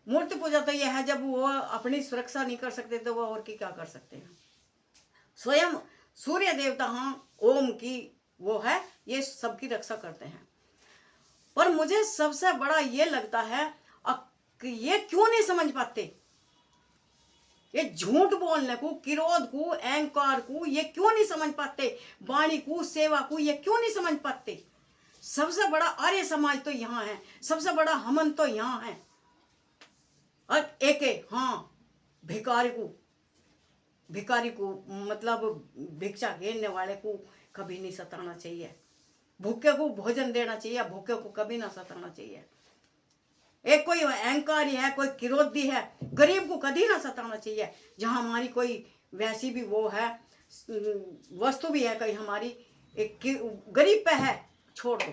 मूर्ति पूजा तो यह है जब वो अपनी सुरक्षा नहीं कर सकते तो वो और की क्या कर सकते हैं। स्वयं सूर्य देवता हाँ ओम की वो है, ये सबकी रक्षा करते हैं। पर मुझे सबसे बड़ा ये लगता है कि ये क्यों नहीं समझ पाते, ये झूठ बोलने को, किरोध को, अहंकार को ये क्यों नहीं समझ पाते, वाणी को, सेवा को ये क्यों नहीं समझ पाते। सबसे बड़ा आर्य समाज तो यहाँ है, सबसे बड़ा हमन तो यहाँ है। और एक हाँ भिखारी को मतलब भिक्षा घेरने वाले को कभी नहीं सताना चाहिए, भूखे को भोजन देना चाहिए, भूखे को कभी ना सताना चाहिए। एक कोई अहंकारी है, कोई किरोधी है, गरीब को कभी ना सताना चाहिए। जहाँ हमारी कोई वैसी भी वो है वस्तु भी है कहीं हमारी एक गरीब पे है छोड़ दो,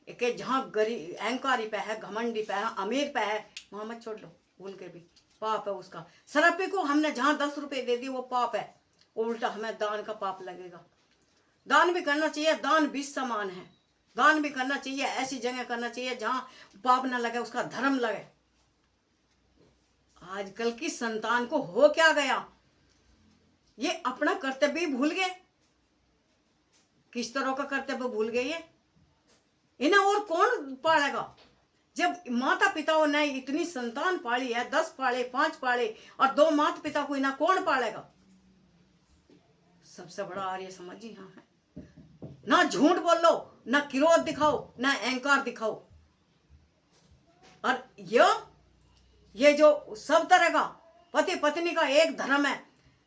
एक जहाँ गरीब अहंकारी पे है, घमंडी पे है, अमीर पे है, वहाँ मत छोड़ लो, भूल के भी पाप है उसका। सरपे को हमने जहाँ 10 रुपए दे दिए वो पाप है, उल्टा हमें दान का पाप लगेगा। दान भी करना चाहिए, दान भी समान है, दान भी करना चाहिए, ऐसी जगह करना चाहिए जहाँ पाप ना लगे, उसका धर्म लगे। आजकल की संतान को हो क्या गया, ये अपना कर्तव्य भूल गए। किस तरह का कर्तव्य भूल गए ये, इन्हें और कौन पालेगा। जब माता पिताओं ने इतनी संतान पाली है, 10 पाले, 5 पाले, और 2 माता पिता को इन्हें कौन पालेगा। सबसे बड़ा आर्य समाज यहाँ है। ना झूठ बोलो, ना किरोध दिखाओ, ना अहंकार दिखाओ। और ये जो सब तरह का पति पत्नी का एक धर्म है,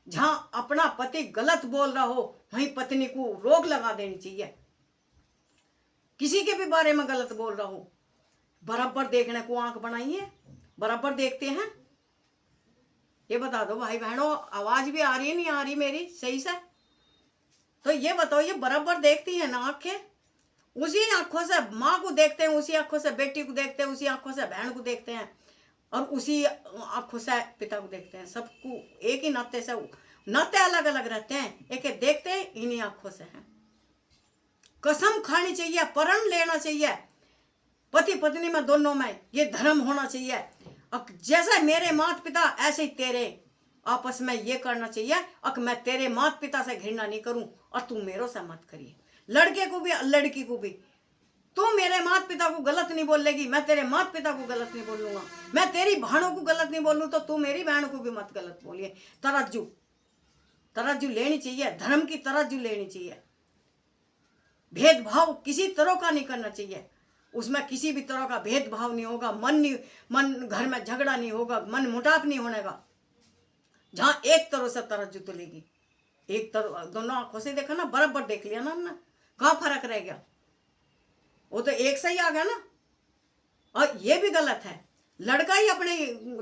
जहां अपना पति गलत बोल रहा हो वहीं पत्नी को रोक लगा देनी चाहिए। किसी के भी बारे में गलत बोल रहा हो, बराबर देखने को आंख बनाई है, बराबर देखते हैं। ये बता दो भाई बहनों, आवाज भी आ रही है नहीं आ रही मेरी सही से, तो ये बताओ, ये बराबर देखती है ना आंखें। उसी आंखों से माँ को देखते हैं, उसी आंखों से बेटी को देखते हैं, उसी आंखों से बहन को देखते हैं, और उसी आंखों से पिता को देखते हैं। सबको एक ही नाते से, नाते अलग अलग रहते हैं, एक एक देखते हैं, इन्हीं आंखों से हैं। कसम खानी चाहिए, प्रण लेना चाहिए, पति पत्नी में दोनों में ये धर्म होना चाहिए। अब जैसा मेरे माता पिता ऐसे ही तेरे, आपस में ये करना चाहिए। अब मैं तेरे माता पिता से घृणा नहीं करूं और तू मेरे से मत करिए। लड़के को भी लड़की को भी, तू मेरे माता पिता को गलत नहीं बोलेगी, मैं तेरे माता पिता को गलत नहीं बोलूंगा। मैं तेरी बहनों को गलत नहीं बोलूं तो तू मेरी बहन को भी मत गलत बोलिए। तराजू लेनी चाहिए, धर्म की तराजू लेनी चाहिए। भेदभाव किसी तरह का नहीं करना चाहिए, उसमें किसी भी तरह का भेदभाव नहीं होगा। मन घर में झगड़ा नहीं होगा, मन मुटाव नहीं होने का। जहां एक तरह से तराजू तो लेगी, एक तरह दोनों आंखों से देखा ना, बराबर देख लिया ना हमने, कहाँ फर्क रह गया। वो तो एक सही आ गया ना। और ये भी गलत है, लड़का ही अपने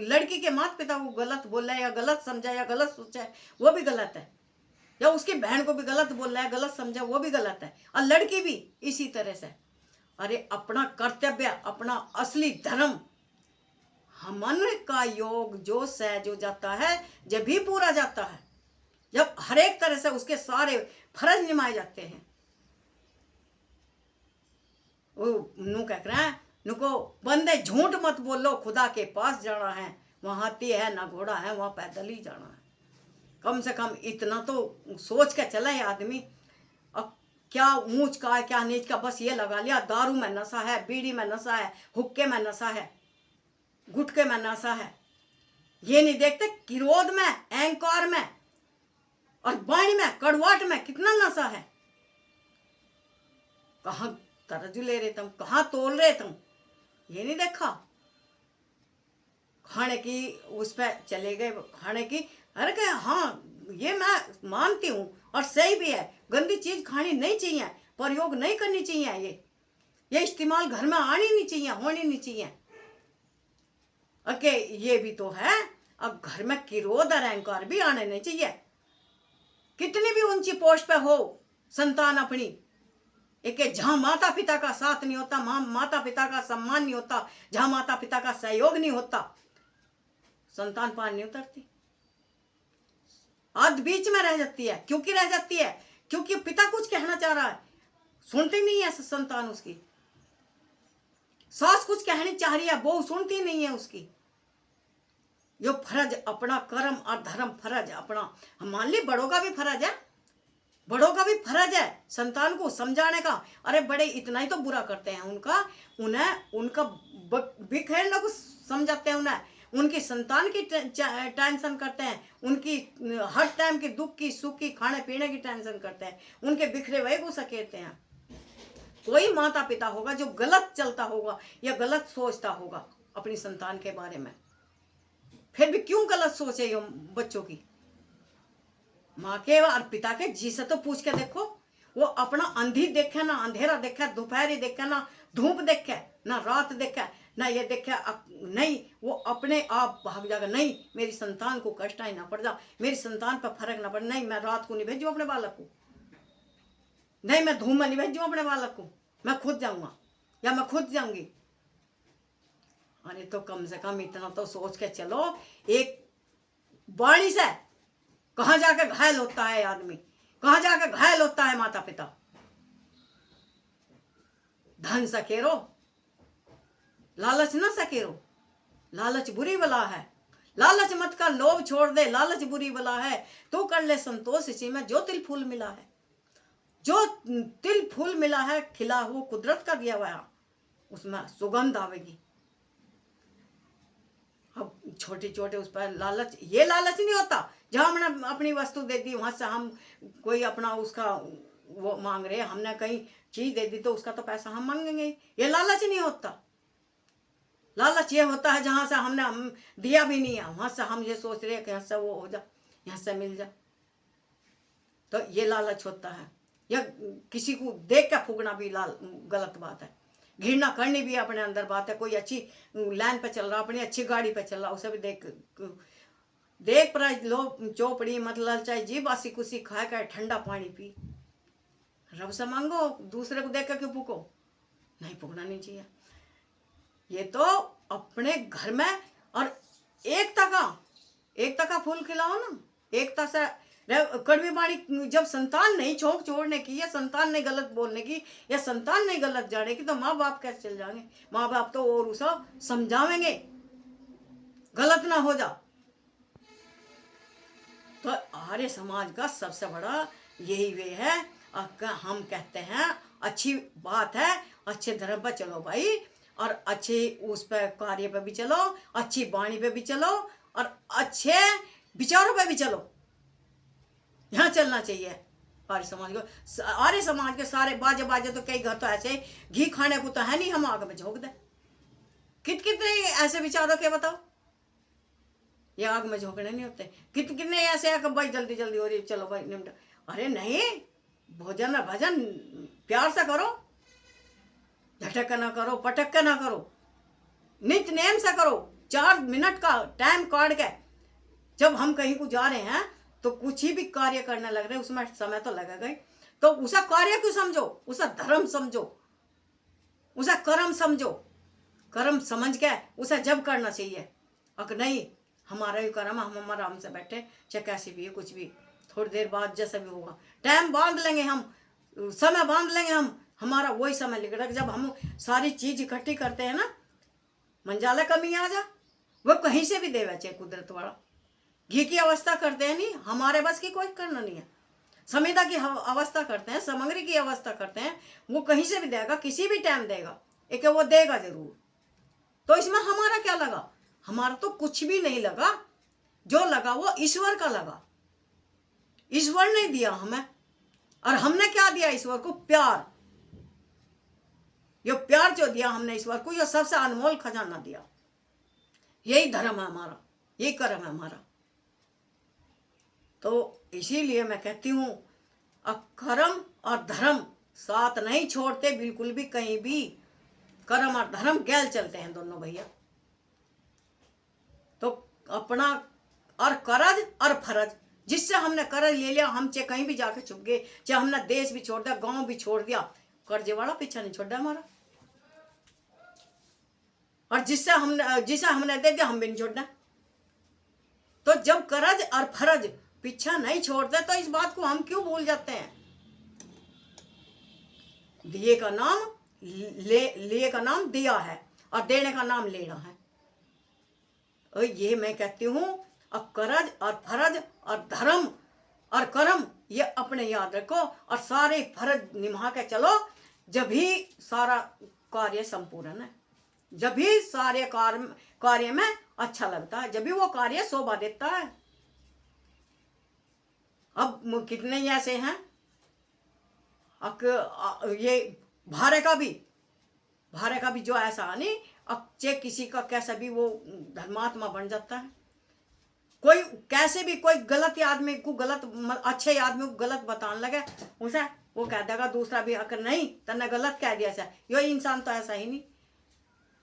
लड़की के माता पिता को गलत बोल रहा है या गलत समझा या गलत सोचा है, वो भी गलत है। या उसकी बहन को भी गलत बोल रहा है, गलत समझा, वो भी गलत है। और लड़की भी इसी तरह से। अरे अपना कर्तव्य, अपना असली धर्म, मन का योग जो सहज हो जाता है, जब भी पूरा जाता है, जब हर एक तरह से उसके सारे फर्ज निभाए जाते हैं। वो नू कह रहे हैं, नुको बंदे झूठ मत बोलो, खुदा के पास जाना है, वहां हाथी है ना घोड़ा है, वहां पैदल ही जाना है। कम से कम इतना तो सोच के चले आदमी। अब क्या ऊंच का है क्या नीच का, बस ये लगा लिया दारू में नशा है, बीड़ी में नशा है, हुक्के में नशा है, गुटके में नशा है। ये नहीं देखते क्रोध में, अहंकार में और वाणी में, कड़वाहट में कितना नशा है। कहाँ तराजू ले रहे तुम, कहाँ तोल रहे तुम, ये नहीं देखा। खाने की उस पर चले गए, खाने की। अरे क्या, हाँ ये मैं मानती हूँ और सही भी है, गंदी चीज खानी नहीं चाहिए, प्रयोग नहीं करनी चाहिए, ये इस्तेमाल घर में आनी नहीं चाहिए, होनी नहीं चाहिए। ओके, ये भी तो है। अब घर में क्रोध और अहंकार भी आने नहीं चाहिए। कितनी भी ऊंची पोस्ट पे हो संतान अपनी, एक जहां माता पिता का साथ नहीं होता, माता पिता का सम्मान नहीं होता, जहां माता पिता का सहयोग नहीं होता, संतान पार नहीं उतरती, आध बीच में रह जाती है। क्योंकि रह जाती है क्योंकि पिता कुछ कहना चाह रहा है, सुनती नहीं है संतान उसकी। सास कुछ कहनी चाह रही है, बहू सुनती नहीं है उसकी। यो फर्ज अपना, कर्म और धर्म फर्ज अपना। हम मान ली बड़ों का भी फर्ज है, बड़ों का भी फर्ज है संतान को समझाने का। अरे बड़े इतना ही तो बुरा करते हैं, उनका बिखेरने को समझाते हैं, उनकी संतान की टेंशन करते हैं, उनकी हर टाइम की दुख की सुख की खाने पीने की टेंशन करते हैं, उनके बिखरे हुए को सकेरते हैं। कोई माता पिता होगा जो गलत चलता होगा या गलत सोचता होगा अपनी संतान के बारे में, फिर भी क्यों गलत सोचे ये बच्चों की। माँ के और पिता के जी से तो पूछ के देखो, वो अपना अंधी देखे ना अंधेरा देखे, दोपहरी देखे ना धूप देखे, ना रात देखे, ना ये देखे नहीं, वो अपने आप भाग जाएगा। नहीं मेरी संतान को कष्ट ही ना पड़ जा, मेरी संतान पर फर्क ना पड़े, नहीं मैं रात को नहीं भेजू अपने बालक को, नहीं मैं धूप में नहीं भेजू अपने बालक को, मैं खुद जाऊंगा या मैं खुद जाऊंगी। अरे तो कम से कम इतना तो सोच के चलो, एक वाणी से कहाँ जाकर घायल होता है आदमी, कहाँ जाकर घायल होता है माता पिता। धन सकेरो, लालच न सकेरो, लालच बुरी बला है, लालच मत का लोभ छोड़ दे, लालच बुरी बला है, तू कर ले संतोष इसी में जो तिल फूल मिला है। जो तिल फूल मिला है खिला हुआ कुदरत का दिया हुआ, उसमें सुगंध आवेगी। अब छोटे छोटे उस पर लालच, ये लालच नहीं होता जहां हमने अपनी वस्तु दे दी वहां से हम कोई अपना उसका वो मांग रहे, हमने कहीं चीज दे दी तो उसका तो पैसा हम मांगेंगे, ये लालच नहीं होता। लालच ये होता है जहां से हमने हम दिया भी नहीं है वहां से हम ये सोच रहे हैं कि यहाँ से वो हो जा, यहाँ से मिल जा, तो ये लालच होता है। या किसी को देख के फूकना भी गलत बात है, घृणा करनी भी अपने अंदर बात है। कोई अच्छी लाइन पे चल रहा, अपनी अच्छी गाड़ी पे चल रहा, उसे भी देख पर लो चौपड़ी मत ललचाई जी, बासी कुसी खा कर ठंडा पानी पी, रब से मांगो, दूसरे को देख कर क्यों फूको, नहीं फूकना नहीं चाहिए। ये तो अपने घर में, और एकता का फूल खिलाओ ना, एकता से कड़वी बाणी। जब संतान नहीं छोड़ छोड़ने की, या संतान नहीं गलत बोलने की, या संतान नहीं गलत जाने की, तो माँ बाप कैसे चल जाएंगे। माँ बाप तो और उसे समझावेंगे गलत ना हो जा। तो आर्य समाज का सबसे बड़ा यही वे है, हम कहते हैं अच्छी बात है, अच्छे धर्म पर चलो भाई, और अच्छे उस पर कार्य पे भी चलो, अच्छी वाणी पे भी चलो, और अच्छे विचारों पे भी चलो, यहाँ चलना चाहिए आर्य समाज को। आर्य समाज के सारे बाजे तो कई घर तो ऐसे घी खाने को तो है नहीं, हम आग में झोंक दे, कितने ऐसे विचारों के बताओ, ये आग में झोंकने नहीं होते। कितने ऐसे है कि भाई जल्दी जल्दी हो रही, चलो भाई निमटा। अरे नहीं, भोजन भजन प्यार से करो, झटक ना करो, पटक ना करो, नित्य नेम से करो। 4 मिनट का टाइम काट के जब हम कहीं को जा रहे हैं तो कुछ ही भी कार्य करने लग रहे हैं, उसमें समय तो लगेगा ही, तो उसे कार्य क्यों समझो, उसे धर्म समझो, उसे कर्म समझो, कर्म समझ के उसे जब करना चाहिए। अगर नहीं हमारा ही कर्म, हम आराम से बैठे, चाहे कैसी भी है कुछ भी, थोड़ी देर बाद जैसा भी होगा टाइम बांध लेंगे हम, समय बांध लेंगे हम, हमारा वही समय लिख रहा है। जब हम सारी चीज इकट्ठी करते हैं ना, मंजाला कमी आ जा, वो कहीं से भी देवे चाहे कुदरत वाला। घी की अवस्था करते हैं नहीं, हमारे बस की कोई करना नहीं है। समिधा की अवस्था करते हैं, सामग्री की अवस्था करते हैं, वो कहीं से भी देगा, किसी भी टाइम देगा, एक वो देगा जरूर। तो इसमें हमारा क्या लगा, हमारा तो कुछ भी नहीं लगा, जो लगा वो ईश्वर का लगा। ईश्वर ने दिया हमें, और हमने क्या दिया ईश्वर को, प्यार। ये प्यार जो दिया हमने ईश्वर को, ये सबसे अनमोल खजाना दिया। यही धर्म है हमारा, यही कर्म है हमारा। तो इसीलिए मैं कहती हूँ, कर्म और धर्म साथ नहीं छोड़ते बिल्कुल भी, कहीं भी कर्म और धर्म गैल चलते हैं दोनों भैया। तो अपना और करज और फरज, जिससे हमने कर्ज ले लिया, हम चाहे कहीं भी जाके छुप गए, चाहे हमने देश भी छोड़ दिया, गांव भी छोड़ दिया, कर्जे वाला पीछा नहीं छोड़ा हमारा। और जिसे हमने दे दिया, हम भी नहीं छोड़ना। तो जब कर्ज और फरज पीछा नहीं छोड़ते, तो इस बात को हम क्यों भूल जाते हैं। दिए का नाम दिया है, और देने का नाम लेना है। और ये मैं कहती हूँ, अब करज और फरज और धर्म और कर्म ये अपने याद रखो, और सारे फर्ज निभा के चलो, जब भी सारा कार्य संपूर्ण है, जब भी सारे कार्य में अच्छा लगता है, जब भी वो कार्य शोभा देता है। अब कितने ऐसे हैं, ये भारे का भी जो ऐसा नहीं, अब चाहे किसी का कैसा भी वो धर्मात्मा बन जाता है, कोई कैसे भी कोई गलत आदमी को अच्छे आदमी को गलत बताने लगे, उसे वो कह देगा दूसरा भी अगर नहीं तन्ने गलत कह दिया, यो इंसान तो ऐसा ही नहीं,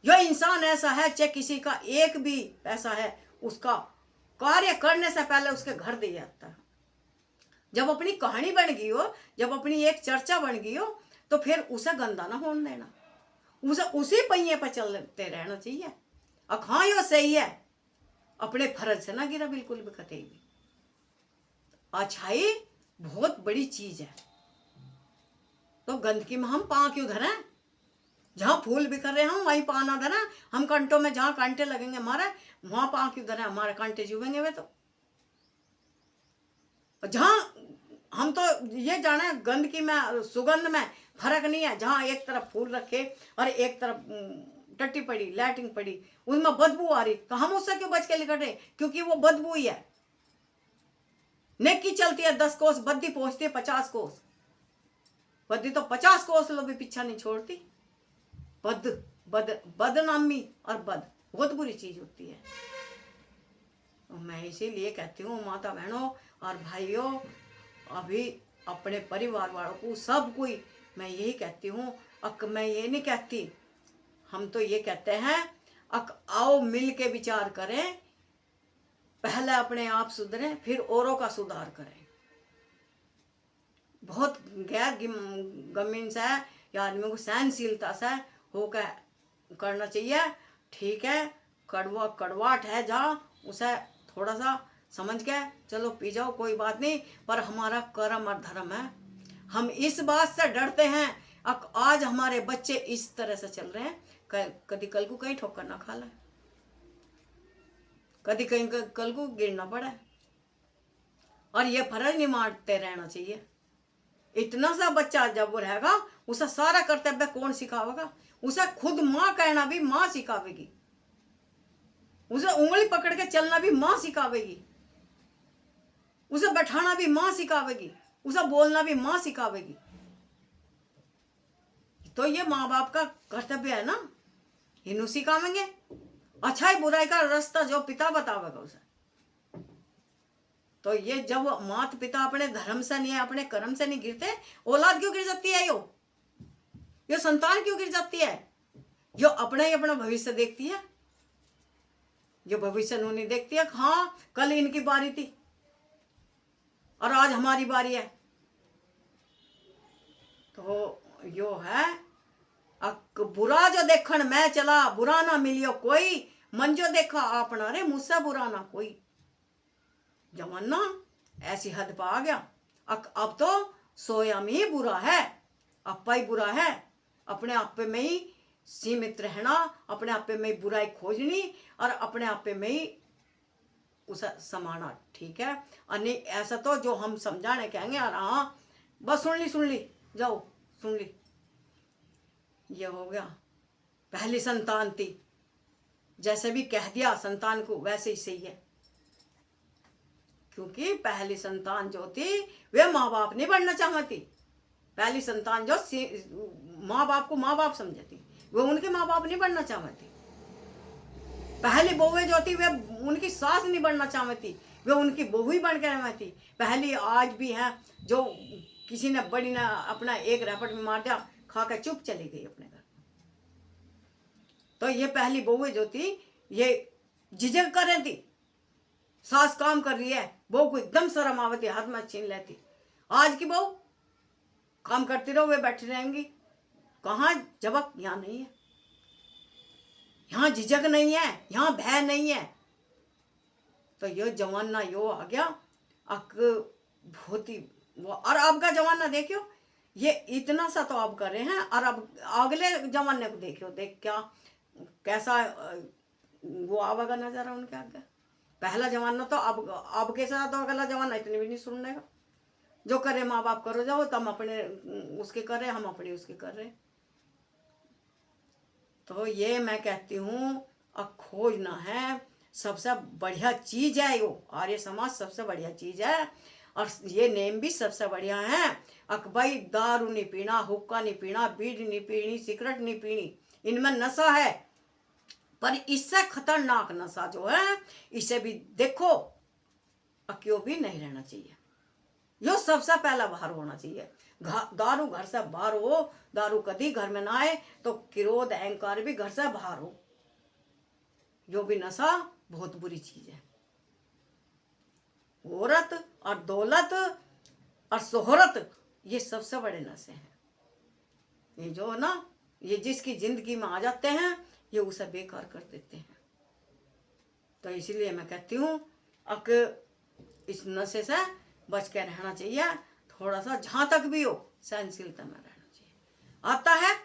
यो इंसान ऐसा है, चाहे किसी का एक भी ऐसा है, उसका कार्य करने से पहले उसके घर दे जाता है। जब अपनी कहानी बन गई हो, जब अपनी एक चर्चा बन गई हो, तो फिर उसे गंदा ना होने देना, उसे उसी पहिए पर चलते रहना चाहिए। अब हाँ यो सही है, अपने फर्ज से ना गिरा बिल्कुल भी, कतई भी। अच्छाई बहुत बड़ी चीज है, तो गंदगी में हम पांव क्यों धरें? जहां फूल बिखर रहे हैं वहीं पांव ना धरें, हम कांटों में जहां कांटे लगेंगे हमारे, वहां पांव क्यों धरें? हमारे कांटे चुभेंगे वे तो। जहां हम तो ये जाने गंदगी में सुगंध में फर्क नहीं है, जहां एक तरफ फूल रखे और एक तरफ टट्टी पड़ी लैट्रिन पड़ी, उसमें बदबू आ रही, तो हम उससे क्यों बच के निकल रहे? क्योंकि वो बदबू ही है। नेकी चलती है 10 कोस, बद्दी पहुंचती है 50 कोस। बद्दी तो 50 कोस लो भी पीछा नहीं छोड़ती। बदनामी और बहुत बुरी चीज होती है। मैं इसीलिए कहती हूँ माता बहनों और भाइयों, अभी अपने परिवार वालों को सब कोई मैं यही कहती हूँ, मैं ये नहीं कहती, हम तो ये कहते हैं आओ मिल के विचार करें, पहले अपने आप सुधरें फिर औरों का सुधार करें। बहुत गैर गमीन से या आदमी को सहनशीलता से होकर करना चाहिए। ठीक है, कड़वाट है जहाँ उसे थोड़ा सा समझ के चलो पी जाओ, कोई बात नहीं, पर हमारा कर्म और धर्म है। हम इस बात से डरते हैं आज हमारे बच्चे इस तरह से चल रहे हैं, कभी कल को कहीं ठोकर ना खा ले, कभी कहीं कल को गिरना पड़े, और ये फर्ज नहीं मारते रहना चाहिए। इतना सा बच्चा जब वो रहेगा, उसे सारा कर्तव्य कौन सिखावेगा? उसे खुद माँ कहना भी माँ सिखावेगी, उसे उंगली पकड़ के चलना भी माँ सिखावेगी, उसे बैठाना भी माँ सिखावेगी, उसे बोलना भी माँ सिखावेगी। तो ये माँ बाप का कर्तव्य है ना, इन्हों सिखावेंगे। अच्छाई बुराई का रास्ता जो पिता बतावेगा उसे। तो ये जब माता पिता अपने धर्म से नहीं, अपने कर्म से नहीं गिरते, औलाद क्यों गिर जाती है? यो संतान क्यों गिर जाती है? जो अपना ही अपना भविष्य देखती है, जो भविष्य नहीं देखती है। हाँ, कल इनकी बारी थी और आज हमारी बारी है। तो यो है बुरा जो देखण मैं चला, बुरा ना मिलियो कोई, मन जो देखा अपना रे मुझसे बुरा ना कोई। जमाना ऐसी हद पर आ गया, अब तो स्वयं ही बुरा है, अपा ही बुरा है। अपने आप में ही सीमित रहना, अपने आप में ही बुराई खोजनी और अपने आप में ही उसे समाना। ठीक है, और नहीं ऐसा तो जो हम समझाने कहेंगे और हाँ बस सुन ली जाओ सुन ली, ये हो गया। पहली संतान थी, जैसे भी कह दिया संतान को वैसे ही सही है, क्योंकि पहली संतान जो थी वे माँ बाप नहीं बनना चाहती। पहली संतान जो माँ बाप को माँ बाप समझती, वे उनके माँ बाप नहीं बनना चाहती। पहली बहुएं जो थी वे उनकी सास नहीं बनना चाहती, वे उनकी बहू ही बन के रहती। पहली आज भी है जो किसी ने बड़ी ने अपना एक रैपट में मार दिया, खा कर चुप चली गई अपने घर। तो ये पहली बहुएं जो थी ये झिझक कर रही थी, सास काम कर रही है, बहू को एकदम शर्म आवती, हाथ में छीन लेती। आज की बहू काम करती रहो, वे बैठी रहेंगी, कहाँ जबक यहाँ नहीं है, यहाँ झिझक नहीं है, यहाँ भय नहीं है। तो ये जमाना यो आ गया बहुत ही और अब का जमाना देखियो, ये इतना सा तो अब कर रहे हैं, और अब अगले जमाने को देखियो, देख क्या कैसा वो आवेगा नजारा उनके आगे। पहला जमाना तो अब के साथ तो अगला जमाना इतनी भी नहीं सुनने का। जो करे माँ बाप करो जाओ, तुम अपने उसके कर रहे, हम अपने उसके कर रहे। तो ये मैं कहती हूँ अब खोजना है, सबसे बढ़िया चीज है यो आर्य समाज, सबसे बढ़िया चीज है। और ये नेम भी सबसे बढ़िया है। भाई दारू नहीं पीना, हुक्का नहीं पीना, बीड़ी नहीं पीनी, सिगरेट नहीं पीनी, इनमें नशा है। पर इससे खतरनाक नशा जो है, इसे भी देखो क्यों भी नहीं रहना चाहिए। यो सबसे पहला बाहर होना चाहिए। दारू घर से बाहर हो, दारू कभी घर में ना आए, तो क्रोध अहंकार भी घर से बाहर हो। यो भी नशा बहुत बुरी चीज है। औरत और दौलत और शोहरत, ये सबसे बड़े नशे हैं। ये जो ना, ये जिसकी जिंदगी में आ जाते हैं, ये उसे बेकार कर देते हैं। तो इसीलिए मैं कहती हूँ अब इस नशे से बच के रहना चाहिए। थोड़ा सा जहां तक भी हो सहनशीलता में रहना चाहिए। आता है,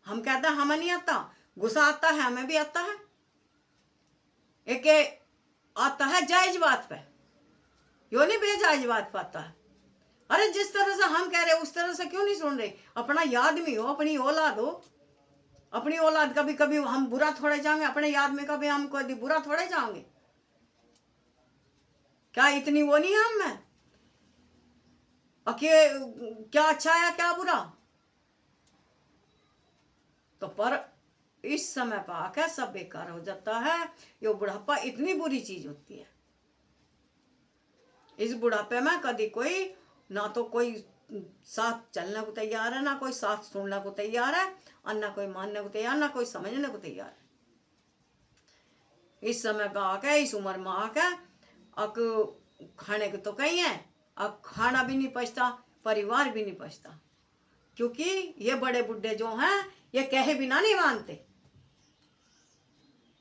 हम कहते हैं हमें नहीं आता, गुस्सा आता है, हमें भी आता है। एक आता है जायज बात पे, यो नहीं बेजायज बात पे आता है। अरे जिस तरह से हम कह रहे उस तरह से क्यों नहीं सुन रहे? अपना याद में हो, अपनी औलाद हो, अपनी औलाद कभी कभी हम बुरा थोड़े जाएंगे, अपने याद में कभी हम कभी बुरा थोड़े जाएंगे। क्या इतनी वो नहीं है हम में क्या अच्छा है क्या बुरा? तो पर इस समय पर आकर सब बेकार हो जाता है। ये बुढ़ापा इतनी बुरी चीज होती है। इस बुढ़ापे में कभी कोई ना तो कोई साथ चलने को तैयार है, ना कोई साथ सुनने को तैयार है, और ना कोई मानने को तैयार, ना कोई समझने को तैयार है। इस समय पर आके, इस उम्र में आके अब खाने को तो कहीं है, अब खाना भी नहीं पचता, परिवार भी नहीं पचता। क्योंकि ये बड़े बुढ़े जो हैं, ये कहे बिना नहीं मानते।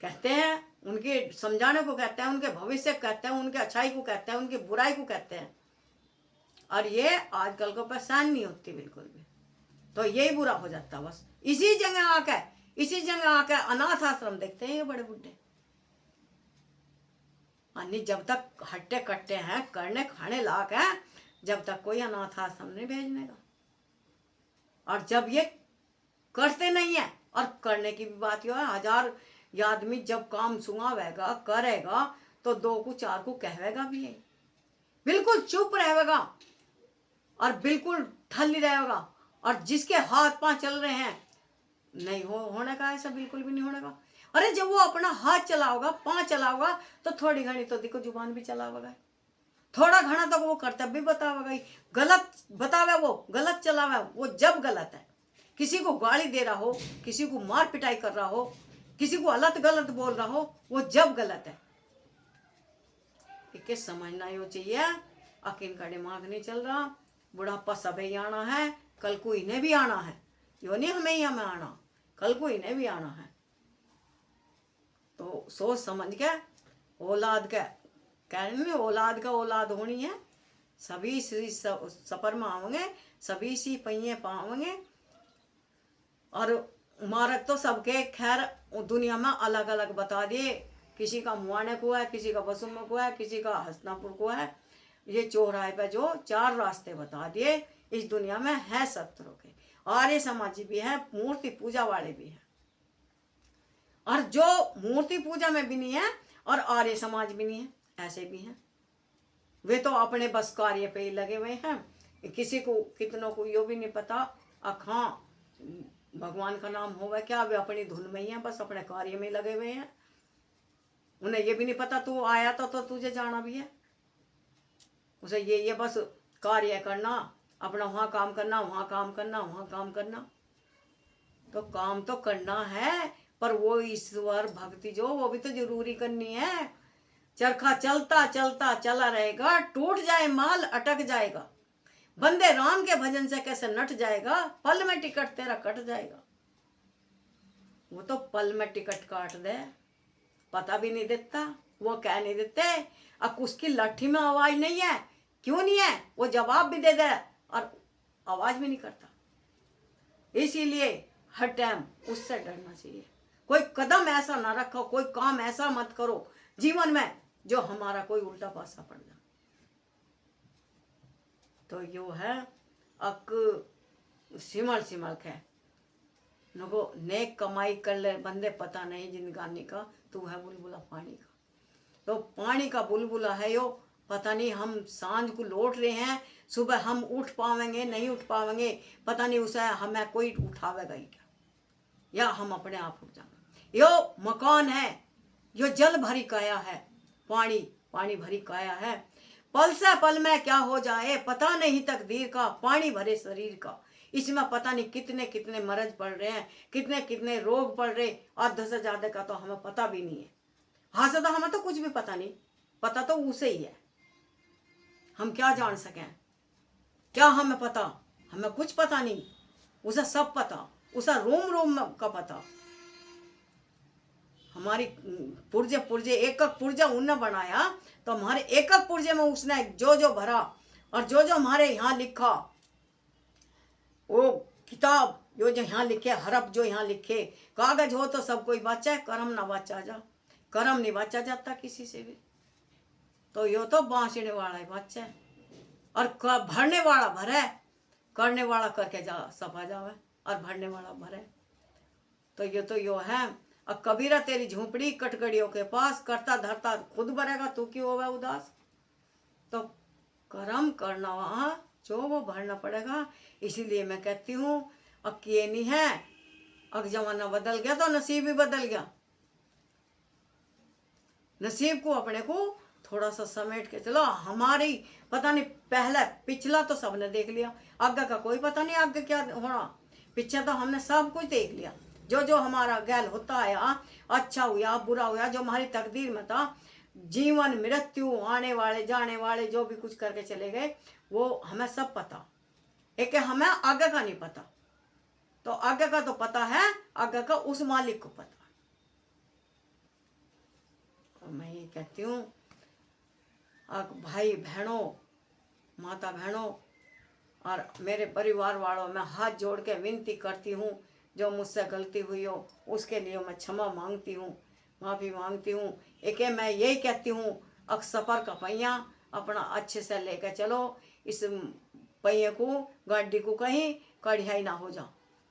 कहते हैं, उनके समझाने को कहते हैं, उनके भविष्य कहते हैं, उनके अच्छाई को कहते हैं, उनकी बुराई को कहते हैं। और ये आजकल को पहचान नहीं होती बिल्कुल भी। तो यही बुरा हो जाता बस। इसी जगह आकर अनाथ आश्रम देखते हैं ये बड़े बुढ़े। अन्य जब तक हट्टे कट्टे हैं, करने खाने लायक हैं, जब तक कोई अनाथ आश्रम नहीं भेजने का। और जब ये करते नहीं है, और करने की भी बात यो है, 1000 आदमी जब काम सुनावेगा करेगा, तो 2 को 4 को कहेगा भी है। बिल्कुल चुप रहेगा और बिल्कुल ठल्ली रहेगा। और जिसके हाथ पांव चल रहे हैं, नहीं होने का, ऐसा बिल्कुल भी नहीं होने का। अरे जब वो अपना हाथ चलाओगा, पांव चलाओगा, तो थोड़ी घनी तो देखो जुबान भी चलावेगा, थोड़ा घना तो वो कर्तव्य बतावेगा। गलत बतावे, वो गलत चलावे, वो जब गलत है। किसी को गाली दे रहा हो, किसी को मार पिटाई कर रहा हो, किसी को अलत गलत बोल रहा हो, वो जब गलत है। इके समझना ही चाहिए। अकिन का दिमाग नहीं चल रहा। बुढ़ापा सभी आना है, कल को इन्हें भी आना है। यो नहीं हमें ही हमें आना, कल को इन्हें भी आना है। तो सोच समझ के औलाद का कहने में, औलाद का औलाद होनी है। सभी सफर में आवेंगे, सभी सी पहिए पावेंगे। और मारक तो सबके खैर दुनिया में अलग अलग बता दिए। किसी का मुआने को है, किसी का बसुम को है, किसी का हसनापुर को है। ये चौराहे पे जो 4 रास्ते बता दिए, इस दुनिया में है सब तरह के। आर्य समाजी भी है, मूर्ति पूजा वाले भी हैं। और जो मूर्ति पूजा में भी नहीं है और आर्य समाज भी नहीं है, ऐसे भी हैं। वे तो अपने बस कार्य पे ही लगे हुए हैं। किसी को कितनों को यो भी नहीं पता हाँ भगवान का नाम होगा क्या, वे अपनी धुन में ही हैं, बस अपने कार्य में लगे हुए हैं। उन्हें ये भी नहीं पता तू आया तो तुझे जाना भी है। उसे ये बस कार्य करना, अपना वहाँ काम करना, वहाँ काम करना, वहाँ काम करना। तो काम तो करना है, पर वो ईश्वर भक्ति जो वो भी तो जरूरी करनी है। चरखा चलता चलता चला रहेगा, टूट जाए माल अटक जाएगा। बंदे राम के भजन से कैसे नट जाएगा, पल में टिकट तेरा कट जाएगा। वो तो पल में टिकट काट दे, पता भी नहीं देता, वो कह नहीं देते। अब उसकी लाठी में आवाज नहीं है, क्यों नहीं है, वो जवाब भी दे दे और आवाज भी नहीं करता। इसीलिए हर टाइम उससे डरना चाहिए। कोई कदम ऐसा ना रखो, कोई काम ऐसा मत करो जीवन में जो हमारा कोई उल्टा पासा पड़ जाए। तो यो है अक सिमल सिमल के नको नेक कमाई कर ले बंदे, पता नहीं जिंदगानी का तू है बुलबुला पानी का। तो पानी का बुलबुला है यो, पता नहीं हम सांझ को लौट रहे हैं, सुबह हम उठ पावेंगे नहीं उठ पावेंगे, पता नहीं उसे हमें कोई उठावेगा ही क्या, या हम अपने आप उठ जाएंगे। यो मकान है, यो जल भरी काया है, पानी पानी भरी काया है, पल से पल में क्या हो जाए पता नहीं तकदीर का, पानी भरे शरीर का। इसमें पता नहीं कितने कितने मरज पड़ रहे हैं, कितने कितने रोग पड़ रहे, आधे से ज्यादा का तो हमें पता भी नहीं है। हाँ से तो हमें तो कुछ भी पता नहीं, पता तो उसे ही है। हम क्या जान सकें, क्या हमें पता, हमें कुछ पता नहीं, उसे सब पता, उसे रोम रोम का पता। हमारी पुर्जे पुर्जे एक एक पुर्जा उनने बनाया, तो हमारे एक एक पुर्जे में उसने जो जो भरा और जो जो हमारे यहाँ लिखा, वो किताब जो जो यहाँ लिखे, हरफ जो यहाँ लिखे, कागज हो तो सब कोई बाचा, कर्म ना बाचा जा, कर्म नहीं बाचा जाता किसी से भी। तो यो तो बांचने वाला ही बाचा है, और भरने वाला भरे, करने वाला करके जा सफा जावे, और भरने वाला भरे। तो यो है। अब कबीरा तेरी झोपड़ी कटकड़ियों के पास, करता धरता खुद भरेगा, तू क्यों होगा उदास। तो कर्म करना वहां जो वो भरना पड़ेगा। इसीलिए मैं कहती हूँ अब ये नहीं है, अब जमाना बदल गया तो नसीब भी बदल गया। नसीब को अपने को थोड़ा सा समेट के चलो। हमारी पता नहीं पहले पिछला तो सबने देख लिया, आगे का कोई पता नहीं आगे क्या होना, पीछे तो हमने सब कुछ देख लिया। जो जो हमारा गैल होता आया, अच्छा हुआ बुरा हुआ, जो हमारी तकदीर में था, जीवन मृत्यु आने वाले जाने वाले जो भी कुछ करके चले गए, वो हमें सब पता। एक हमें आगे का नहीं पता, तो आगे का तो पता है, आगे का उस मालिक को पता। तो मैं ये कहती हूँ भाई बहनों, माता बहनों और मेरे परिवार वालों, मैं हाथ जोड़ के विनती करती हूँ, जो मुझसे गलती हुई हो उसके लिए मैं क्षमा मांगती हूँ, माफ़ी मांगती हूँ। एक मैं यही कहती हूँ, अब सफ़र का पहिया अपना अच्छे से लेकर चलो, इस पहिए को गाड़ी को कहीं कढ़ियाई ना हो जा।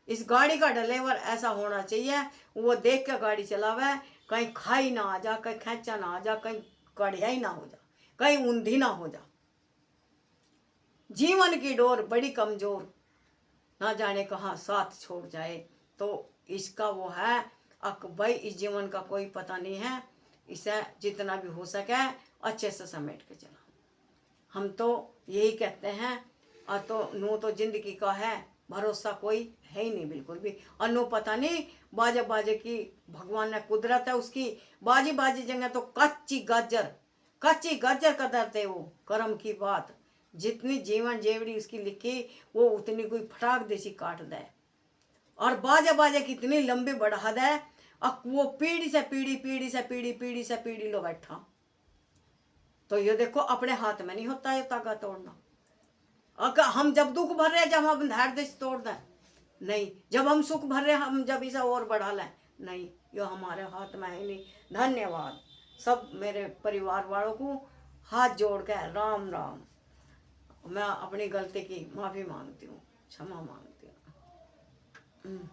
इस गाड़ी का ड्राइवर ऐसा होना चाहिए, वो देख के गाड़ी चलावे, कहीं खाई ना आ जा, कहीं खेचा ना आ जा, कहीं कढ़ियाई ना हो जा, कहीं ऊंधी ना हो जा। जीवन की डोर बड़ी कमजोर, ना जाने कहाँ साथ छोड़ जाए। तो इसका वो है भाई, इस जीवन का कोई पता नहीं है, इसे जितना भी हो सके अच्छे से समेट के चला। हम तो यही कहते हैं। और तो नो तो जिंदगी का है भरोसा कोई है ही नहीं बिल्कुल भी। और नो पता नहीं बाजे बाजे की भगवान ने कुदरत है उसकी, बाजी बाजी जगह तो कच्ची गाजर कदरते वो कर्म की बात। जितनी जीवन जेवड़ी उसकी लिखी, वो उतनी कोई फटाक देसी काट दे, और बाजे बाजे कितनी लंबी बढ़ा दे, और वो पीढ़ी से पीढ़ी, पीढ़ी से पीढ़ी, पीढ़ी से पीढ़ी लो बैठा। तो ये देखो अपने हाथ में नहीं होता है तागा तोड़ना। अगर हम जब दुख भर रहे, जब हम धैर्य से तोड़ दें नहीं, जब हम सुख भर रहे हम जब इसे और बढ़ा लें नहीं, यो हमारे हाथ में है नहीं। धन्यवाद सब मेरे परिवार वालों को हाथ जोड़ के राम राम। मैं अपनी गलती की माफ़ी मांगती हूँ, क्षमा मांगती हूँ।